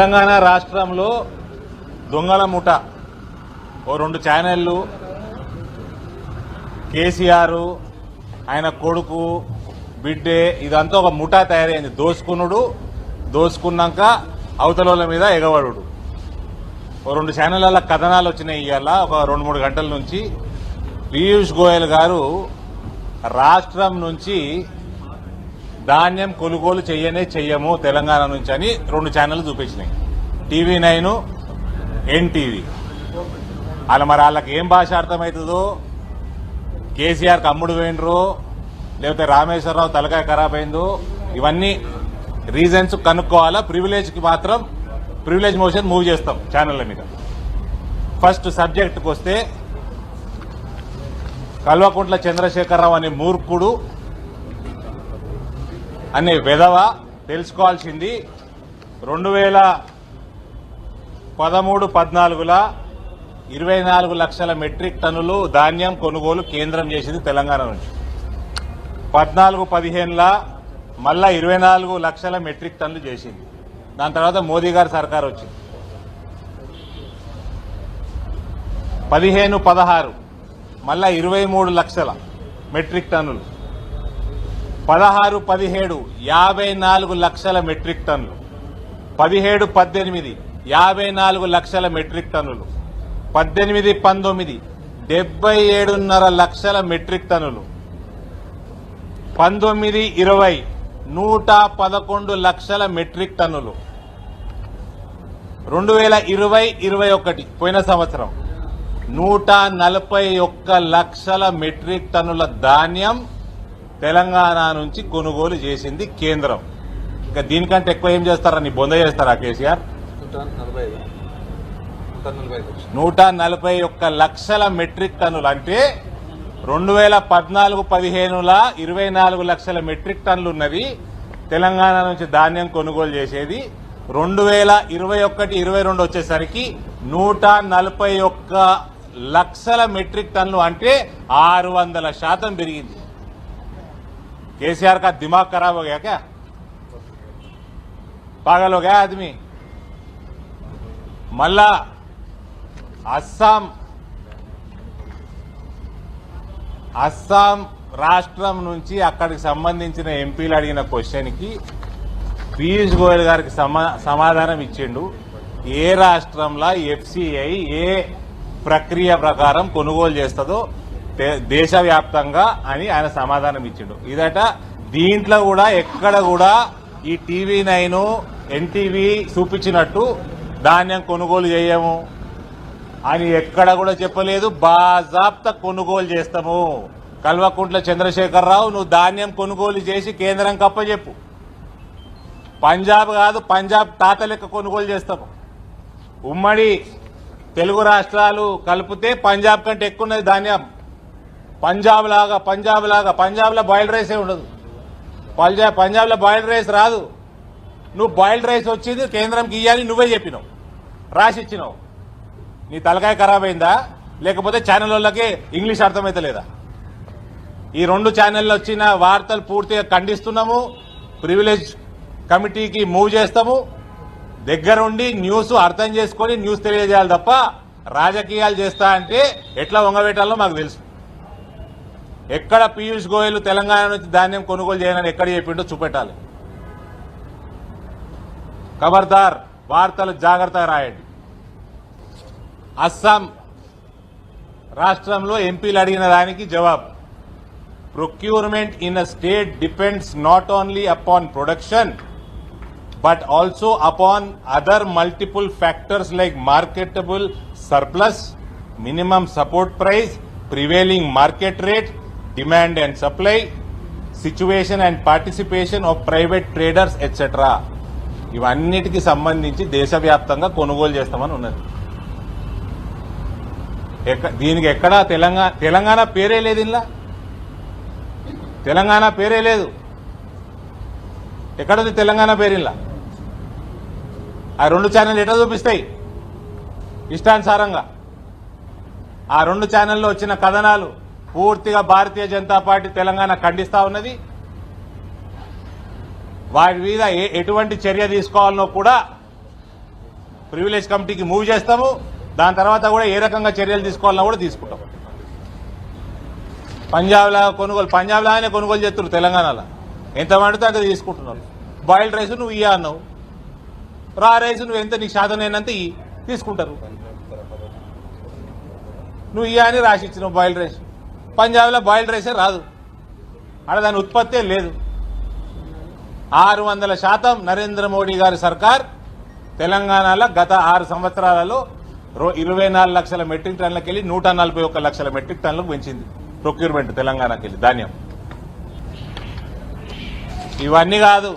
తెలంగాణ రాష్ట్రంలో దొంగల ముఠ ఓ 2 ఛానళ్లు కేసీఆర్ ఆయన కొడుకు బిడ్డే ఇదంతా ఒక ముఠా తయారైంది. దోసుకున్నాక అవతల మీద ఎగబడు. ఓ 2 ఛానళ్ల కథనాలు వచ్చినాయి. ఇవాళ ఒక 2-3 గంటల నుంచి పీయూష్ గోయల్ గారు రాష్ట్రం నుంచి ధాన్యం కొనుగోలు చెయ్యము తెలంగాణ నుంచి అని 2 ఛానళ్లు చూపించినాయి. TV9, NTV. వాళ్ళకి ఏం భాష అర్థమవుతుందో, కేసీఆర్కి అమ్ముడు పోయినరో లేకపోతే రామేశ్వరరావు తలకాయ ఖరాబ్ అయిందో ఇవన్నీ రీజన్స్ కనుక్కోవాలా. ప్రివిలేజ్ మోషన్ మూవ్ చేస్తాం ఛానళ్ల మీద. ఫస్ట్ సబ్జెక్టుకు వస్తే కల్వకుంట్ల చంద్రశేఖరరావు అనే మూర్ఖుడు అనే వెధవ తెలుసుకోవాల్సింది 2013-14 24 లక్షల మెట్రిక్ టన్నులు ధాన్యం కొనుగోలు కేంద్రం చేసింది తెలంగాణ నుంచి. 14-15 మళ్ళా 24 లక్షల మెట్రిక్ టన్నులు చేసింది. దాని తర్వాత మోదీ గారి సర్కార్ వచ్చింది. 15-16 మళ్ళా 23 లక్షల మెట్రిక్ టన్నులు. 16-17 54 లక్షల మెట్రిక్ టన్నులు. 17-18 54 లక్షల మెట్రిక్ టన్నులు. 18-19 77.5 లక్షల మెట్రిక్ టన్నులు. 19-20 111 లక్షల మెట్రిక్ టన్నులు. 2020-21 పోయిన సంవత్సరం 141 లక్షల మెట్రిక్ టన్నుల ధాన్యం తెలంగాణ నుంచి కొనుగోలు చేసింది కేంద్రం. ఇంకా దీనికంటే ఎక్కువ ఏం చేస్తారని బొంద చేస్తారా కేసీఆర్? 141 లక్షల మెట్రిక్ టన్నులు అంటే 2014-15 24 లక్షల మెట్రిక్ టన్నులు ఉన్నది తెలంగాణ నుంచి ధాన్యం కొనుగోలు చేసేది. 2021-22 వచ్చేసరికి 141 లక్షల మెట్రిక్ టన్నులు అంటే 600% పెరిగింది. केसीआर का दिमाग खराब हो गया क्या? पागल हो गया आदमी. मल्ला అస్సాం రాష్ట్రం నుంచి అక్కడికి సంబంధించిన ఎంపీలు అడిగిన క్వశ్చన్ కి పీయూష్ గోయల్ గారికి సమాధానం ఇచ్చిండు. ఏ రాష్ట్రంలో ఎఫ్సిఐ ఏ ప్రక్రియ ప్రకారం కొనుగోలు చేస్తుందో దేశవ్యాప్తంగా అని ఆయన సమాధానం ఇచ్చిండు. ఇదట దీంట్లో కూడా ఎక్కడ కూడా ఈ TV9 NTV చూపించినట్టు ధాన్యం కొనుగోలు చేయము అని ఎక్కడ కూడా చెప్పలేదు. బాజాప్తా కొనుగోలు చేస్తాము. కల్వకుంట్ల చంద్రశేఖరరావు నువ్వు ధాన్యం కొనుగోలు చేసి కేంద్రం కప్పచెప్పు. పంజాబ్ కాదు, పంజాబ్ తాత లెక్క కొనుగోలు చేస్తాము. ఉమ్మడి తెలుగు రాష్ట్రాలు కలిపితే పంజాబ్ కంటే ఎక్కువ ఉన్నది ధాన్యం. పంజాబ్ లో బాయిల్డ్ రైసే ఉండదు. పంజాబ్ లో బాయిల్డ్ రైస్ రాదు. నువ్వు బాయిల్డ్ రైస్ వచ్చింది కేంద్రంకి ఇయ్యాలి నువ్వే చెప్పినావు, రాసిచ్చినావు. నీ తలకాయ ఖరాబ్ అయిందా లేకపోతే ఛానల్ వాళ్ళకి ఇంగ్లీష్ అర్థమైతలేదా? ఈ 2 ఛానళ్ళు వచ్చిన వార్తలు పూర్తిగా ఖండిస్తున్నాము. ప్రివిలేజ్ కమిటీకి మూవ్ చేస్తాము. దగ్గరుండి న్యూస్ అర్థం చేసుకుని న్యూస్ తెలియజేయాలి తప్ప రాజకీయాలు చేస్తా అంటే ఎట్లా వంగబెట్టాలో మాకు తెలుసు. ఎక్కడ పీయూష్ గోయల్ తెలంగాణ నుంచి ధాన్యం కొనుగోలు చేయాలని ఎక్కడ చెప్పిండో చూపెట్టాలి. ఖబర్దార్, వార్తలు జాగ్రత్తగా రాయండి. అస్సాం రాష్ట్రంలో ఎంపీలు అడిగిన దానికి జవాబు, procurement in a state depends not only upon production but also upon other multiple factors like marketable surplus, minimum support price, prevailing market rate, demand and supply, situation and participation of private traders etc. ఇవన్నిటికి సంబంధించి దేశవ్యాప్తంగా కొనుగోలు చేస్తామని ఉన్నది. దీనికి ఎక్కడా తెలంగాణ పేరే లేదు. ఇలా తెలంగాణ పేరే లేదు. ఎక్కడుంది తెలంగాణ పేరు? ఇలా ఆ 2 ఛానల్ ఎట్లా చూపిస్తాయి ఇష్టానుసారంగా? ఆ 2 ఛానల్లో వచ్చిన కథనాలు పూర్తిగా భారతీయ జనతా పార్టీ తెలంగాణ ఖండిస్తా ఉన్నది. వాటి మీద ఎటువంటి చర్య తీసుకోవాలనో కూడా ప్రివిలేజ్ కమిటీకి మూవ్ చేస్తాము. దాని తర్వాత కూడా ఏ రకంగా చర్యలు తీసుకోవాలన్నా కూడా తీసుకుంటాం. పంజాబ్లాగానే కొనుగోలు చేస్తున్నారు. తెలంగాణలో ఎంత పడితే అంత తీసుకుంటున్నారు. బాయిల్డ్ రైస్ నువ్వు ఇయ్య అన్నావు, రా రైస్ నువ్వు ఎంత నీకు శాతమైనంత తీసుకుంటారు. నువ్వు ఇయ్య అని రాసి ఇచ్చినావు బాయిల్డ్ రైస్. పంజాబ్లో బాయిల్డ్ రైసే రాదు, అక్కడ దాని ఉత్పత్తే లేదు. 600% నరేంద్ర మోడీ గారి సర్కార్ తెలంగాణలో గత 6 సంవత్సరాలలో 24 లక్షల మెట్రిక్ టన్నులకు వెళ్ళి 141 లక్షల మెట్రిక్ టన్నులకు పెంచింది ప్రొక్యూర్మెంట్ తెలంగాణకి వెళ్ళి ధాన్యం. ఇవన్నీ కాదు,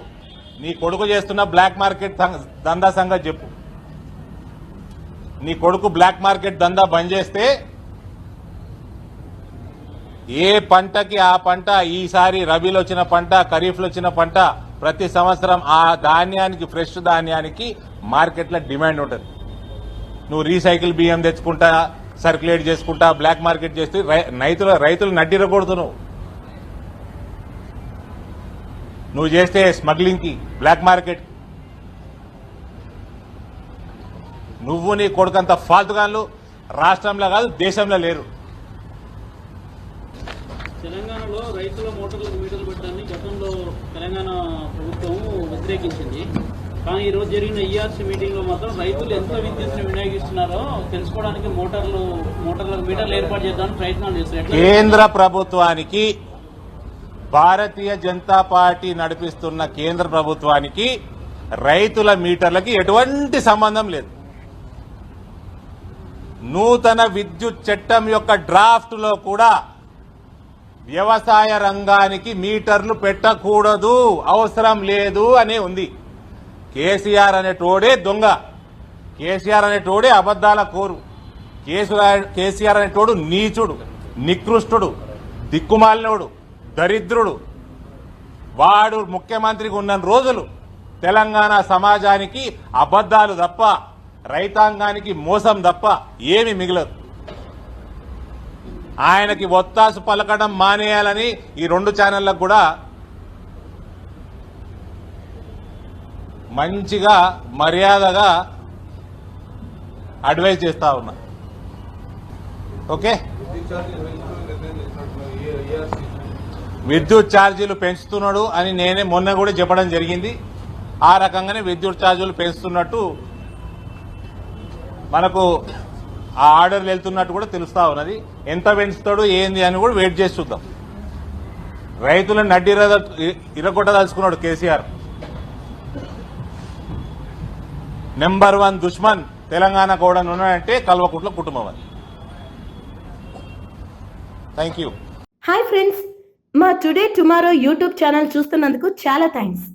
నీ కొడుకు చేస్తున్న బ్లాక్ మార్కెట్ దందా సంగతి చెప్పు. నీ కొడుకు బ్లాక్ మార్కెట్ దందా బంద్ చేస్తే ఏ పంటకి ఆ పంట, ఈసారి రబీలో వచ్చిన పంట, ఖరీఫ్లో వచ్చిన పంట, ప్రతి సంవత్సరం ఆ ధాన్యానికి, ఫ్రెష్ ధాన్యానికి మార్కెట్లో డిమాండ్ ఉంటుంది. నువ్వు రీసైకిల్ బియ్యం తెచ్చుకుంటా, సర్క్యులేట్ చేసుకుంటా, బ్లాక్ మార్కెట్ చేస్తే రైతులు నడ్డిరగొడుతున్నావు. నువ్వు చేస్తే స్మగ్లింగ్ కి, బ్లాక్ మార్కెట్. నువ్వు నీ కొడుకంత ఫాల్తుగాన్లు రాష్ట్రంలో కాదు దేశంలో లేరు. తెలంగాణలో రైతుల మోటార్లకు మీటర్లు పెట్టడాన్ని గతంలో తెలంగాణ ప్రభుత్వం వ్యతిరేకించింది. కానీ ఈ రోజు జరిగిన ఈఆర్సీ మీటింగ్ లో మాత్రం రైతులు ఎంత విద్యుత్తును వినియోగిస్తున్నారో తెలుసుకోవడానికి మోటార్లకు మీటర్లు ఏర్పాటు చేద్దామని ప్రయత్నాలు చేస్తారు. కేంద్ర ప్రభుత్వానికి, భారతీయ జనతా పార్టీ నడిపిస్తున్న కేంద్ర ప్రభుత్వానికి రైతుల మీటర్లకి ఎటువంటి సంబంధం లేదు. నూతన విద్యుత్ చట్టం యొక్క డ్రాఫ్ట్ లో కూడా వ్యవసాయ రంగానికి మీటర్లు పెట్టకూడదు, అవసరం లేదు అనే ఉంది. కేసీఆర్ అనేటోడే దొంగ, కేసీఆర్ అనేటోడే అబద్దాల కోరు, కేసీఆర్ అనేటోడు నీచుడు, నికృష్టుడు, దిక్కుమాలినోడు, దరిద్రుడు. వాడు ముఖ్యమంత్రికి ఉన్న రోజులు తెలంగాణ సమాజానికి అబద్దాలు తప్ప, రైతాంగానికి మోసం తప్ప ఏమి మిగలదు. ఆయనకి ఒత్తాసు పలకడం మానేయాలని ఈ 2 ఛానళ్లకు కూడా మంచిగా మర్యాదగా అడ్వైజ్ చేస్తా ఉన్నా. ఓకే, విద్యుత్ ఛార్జీలు పెంచుతున్నాడు అని నేనే మొన్న కూడా చెప్పడం జరిగింది. ఆ రకంగానే విద్యుత్ ఛార్జీలు పెంచుతున్నట్టు మనకు ఆ ఆర్డర్లు వెళ్తున్నట్టు కూడా తెలుస్తా ఉన్నది. ఎంత పెంచుతాడు ఏంది అని కూడా వెయిట్ చేసి చూద్దాం. రైతులను నడ్డి ఇరగొట్టదలుచుకున్నాడు కేసీఆర్. నెంబర్ 1 దుష్మన్ తెలంగాణ కూడా ఉన్నాడంటే కల్వకుంట్ల కుటుంబం అది. Thank you. హాయ్ ఫ్రెండ్స్, మా టుడే టుమారో యూట్యూబ్ ఛానల్ చూస్తున్నందుకు చాలా థ్యాంక్స్.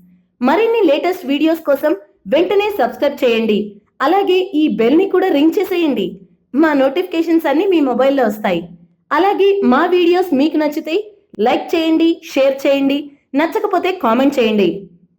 మరిన్ని లేటెస్ట్ వీడియోస్ కోసం వెంటనే సబ్స్క్రైబ్ చేయండి. అలాగే ఈ బెల్ ని కూడా రింగ్ చేసేయండి. మా నోటిఫికేషన్స్ అన్ని మీ మొబైల్లో వస్తాయి. అలాగే మా వీడియోస్ మీకు నచ్చితే లైక్ చేయండి, షేర్ చేయండి, నచ్చకపోతే కామెంట్ చేయండి.